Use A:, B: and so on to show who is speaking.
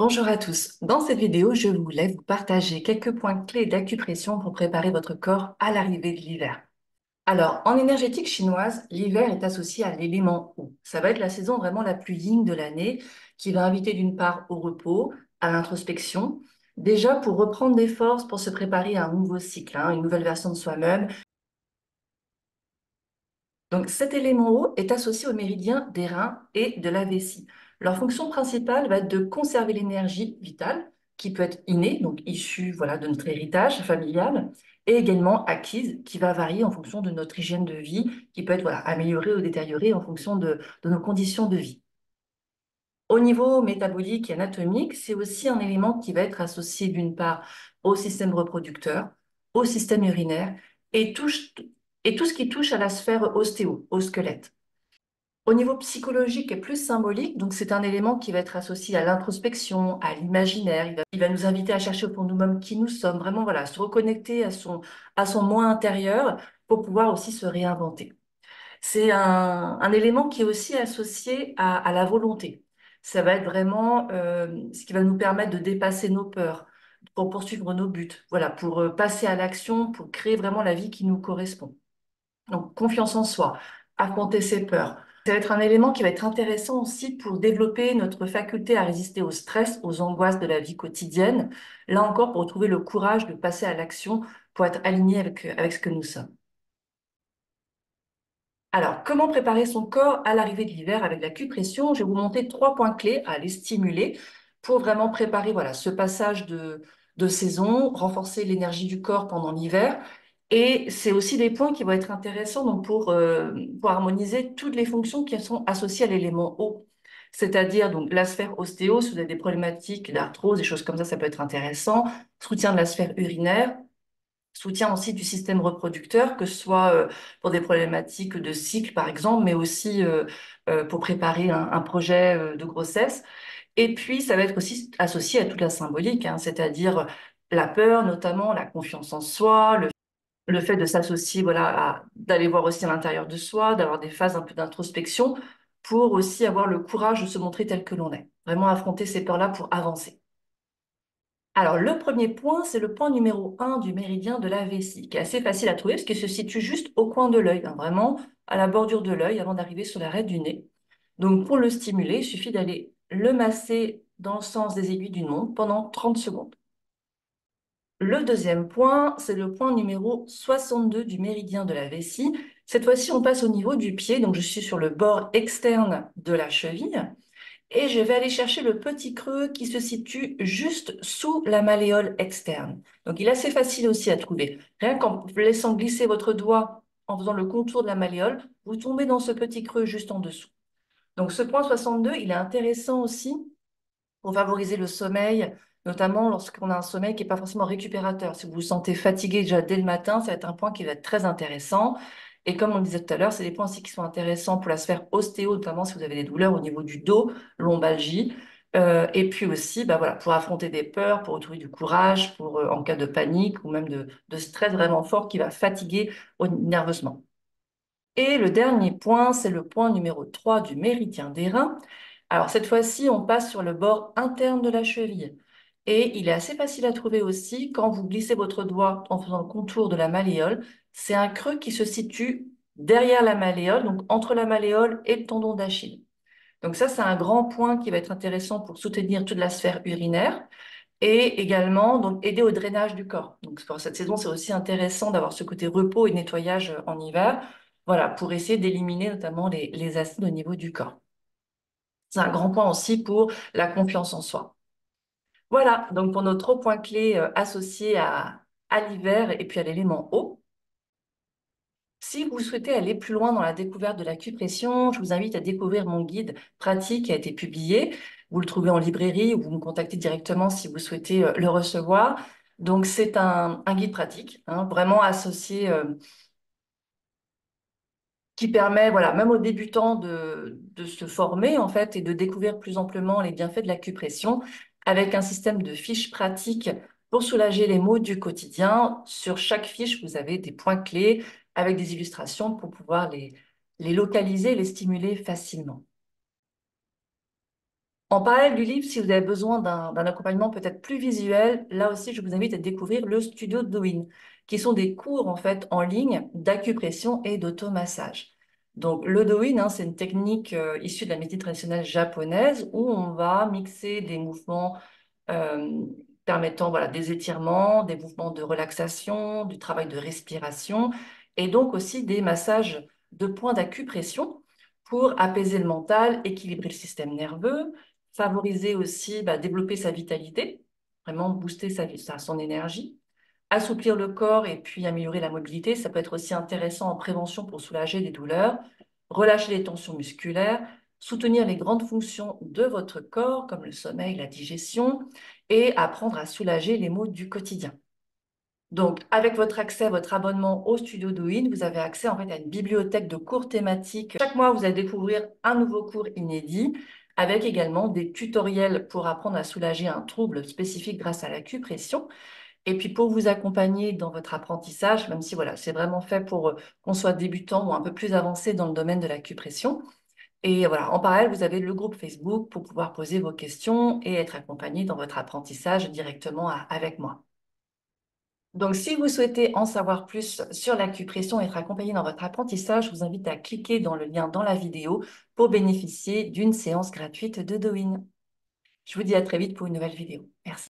A: Bonjour à tous. Dans cette vidéo, je voulais vous partager quelques points clés d'acupression pour préparer votre corps à l'arrivée de l'hiver. Alors, en énergétique chinoise, l'hiver est associé à l'élément eau. Ça va être la saison vraiment la plus yin de l'année, qui va inviter d'une part au repos, à l'introspection, déjà pour reprendre des forces pour se préparer à un nouveau cycle, une nouvelle version de soi-même. Donc, cet élément eau est associé au méridien des reins et de la vessie. Leur fonction principale va être de conserver l'énergie vitale, qui peut être innée, donc issue voilà, de notre héritage familial, et également acquise, qui va varier en fonction de notre hygiène de vie, qui peut être voilà, améliorée ou détériorée en fonction de nos conditions de vie. Au niveau métabolique et anatomique, c'est aussi un élément qui va être associé d'une part au système reproducteur, au système urinaire et tout ce qui touche à la sphère ostéo, au squelette. Au niveau psychologique et plus symbolique, donc c'est un élément qui va être associé à l'introspection, à l'imaginaire. Il va nous inviter à chercher au fond de nous-mêmes qui nous sommes, vraiment voilà, se reconnecter à son moi intérieur pour pouvoir aussi se réinventer. C'est un élément qui est aussi associé à la volonté. Ça va être vraiment ce qui va nous permettre de dépasser nos peurs, pour poursuivre nos buts, voilà, pour passer à l'action, pour créer vraiment la vie qui nous correspond. Donc, confiance en soi, affronter ses peurs. Ça va être un élément qui va être intéressant aussi pour développer notre faculté à résister au stress, aux angoisses de la vie quotidienne. Là encore, pour trouver le courage de passer à l'action, pour être aligné avec ce que nous sommes. Alors, comment préparer son corps à l'arrivée de l'hiver avec l'acupression? Je vais vous montrer trois points clés à aller stimuler pour vraiment préparer voilà, ce passage de saison, renforcer l'énergie du corps pendant l'hiver. Et c'est aussi des points qui vont être intéressants donc pour harmoniser toutes les fonctions qui sont associées à l'élément eau. C'est-à-dire donc la sphère ostéo, si vous avez des problématiques d'arthrose, des choses comme ça peut être intéressant. Soutien de la sphère urinaire, soutien aussi du système reproducteur, que ce soit pour des problématiques de cycle, par exemple, mais aussi pour préparer un projet de grossesse. Et puis, ça va être aussi associé à toute la symbolique, c'est-à-dire la peur, notamment la confiance en soi, le fait de s'associer, voilà, d'aller voir aussi à l'intérieur de soi, d'avoir des phases un peu d'introspection, pour aussi avoir le courage de se montrer tel que l'on est. Vraiment affronter ces peurs-là pour avancer. Alors, le premier point, c'est le point numéro 1 du méridien de la vessie, qui est assez facile à trouver parce qu'il se situe juste au coin de l'œil, vraiment à la bordure de l'œil avant d'arriver sur l'arrêt du nez. Donc, pour le stimuler, il suffit d'aller le masser dans le sens des aiguilles d'une montre pendant 30 secondes. Le deuxième point, c'est le point numéro 62 du méridien de la vessie. Cette fois-ci, on passe au niveau du pied, donc je suis sur le bord externe de la cheville. Et je vais aller chercher le petit creux qui se situe juste sous la malléole externe. Donc, il est assez facile aussi à trouver. Rien qu'en laissant glisser votre doigt en faisant le contour de la malléole, vous tombez dans ce petit creux juste en dessous. Donc, ce point 62, il est intéressant aussi pour favoriser le sommeil, notamment lorsqu'on a un sommeil qui n'est pas forcément récupérateur. Si vous vous sentez fatigué déjà dès le matin, ça va être un point qui va être très intéressant. Et comme on le disait tout à l'heure, c'est des points aussi qui sont intéressants pour la sphère ostéo, notamment si vous avez des douleurs au niveau du dos, lombalgie. Et puis aussi, bah voilà, pour affronter des peurs, pour retrouver du courage, pour en cas de panique ou même de stress vraiment fort qui va fatiguer nerveusement. Et le dernier point, c'est le point numéro 3 du méridien des reins. Alors cette fois-ci, on passe sur le bord interne de la cheville. Et il est assez facile à trouver aussi quand vous glissez votre doigt en faisant le contour de la malléole. C'est un creux qui se situe derrière la malléole, donc entre la malléole et le tendon d'Achille. Donc ça, c'est un grand point qui va être intéressant pour soutenir toute la sphère urinaire et également donc aider au drainage du corps. Donc pour cette saison, c'est aussi intéressant d'avoir ce côté repos et nettoyage en hiver, voilà, pour essayer d'éliminer notamment les acides au niveau du corps. C'est un grand point aussi pour la confiance en soi. Voilà, donc pour nos trois points clés associés à l'hiver et puis à l'élément eau. Si vous souhaitez aller plus loin dans la découverte de l'acupression, je vous invite à découvrir mon guide pratique qui a été publié. Vous le trouvez en librairie ou vous me contactez directement si vous souhaitez le recevoir. Donc, c'est un guide pratique, vraiment associé, qui permet, voilà, même aux débutants de se former, en fait, et de découvrir plus amplement les bienfaits de l'acupression avec un système de fiches pratiques pour soulager les maux du quotidien. Sur chaque fiche, vous avez des points clés avec des illustrations pour pouvoir les localiser, les stimuler facilement. En parallèle du livre, si vous avez besoin d'un accompagnement peut-être plus visuel, là aussi, je vous invite à découvrir le Studio Douyin, qui sont des cours en fait en ligne d'acupression et d'automassage. Donc, le Douyin, hein, c'est une technique issue de la médecine traditionnelle japonaise où on va mixer des mouvements euh, permettant voilà, des étirements, des mouvements de relaxation, du travail de respiration et donc aussi des massages de points d'acupression pour apaiser le mental, équilibrer le système nerveux, favoriser aussi, développer sa vitalité, vraiment booster son énergie, assouplir le corps et puis améliorer la mobilité. Ça peut être aussi intéressant en prévention pour soulager des douleurs, relâcher les tensions musculaires, soutenir les grandes fonctions de votre corps comme le sommeil, la digestion et apprendre à soulager les maux du quotidien. Donc, avec votre accès, votre abonnement au Studio Douyin, vous avez accès en fait à une bibliothèque de cours thématiques. Chaque mois, vous allez découvrir un nouveau cours inédit, avec également des tutoriels pour apprendre à soulager un trouble spécifique grâce à l'acupression. Et puis pour vous accompagner dans votre apprentissage, même si voilà, c'est vraiment fait pour qu'on soit débutant ou un peu plus avancé dans le domaine de l'acupression. Et voilà, en parallèle, vous avez le groupe Facebook pour pouvoir poser vos questions et être accompagné dans votre apprentissage directement avec moi. Donc, si vous souhaitez en savoir plus sur l'acupression et être accompagné dans votre apprentissage, je vous invite à cliquer dans le lien dans la vidéo pour bénéficier d'une séance gratuite de Douyin. Je vous dis à très vite pour une nouvelle vidéo. Merci.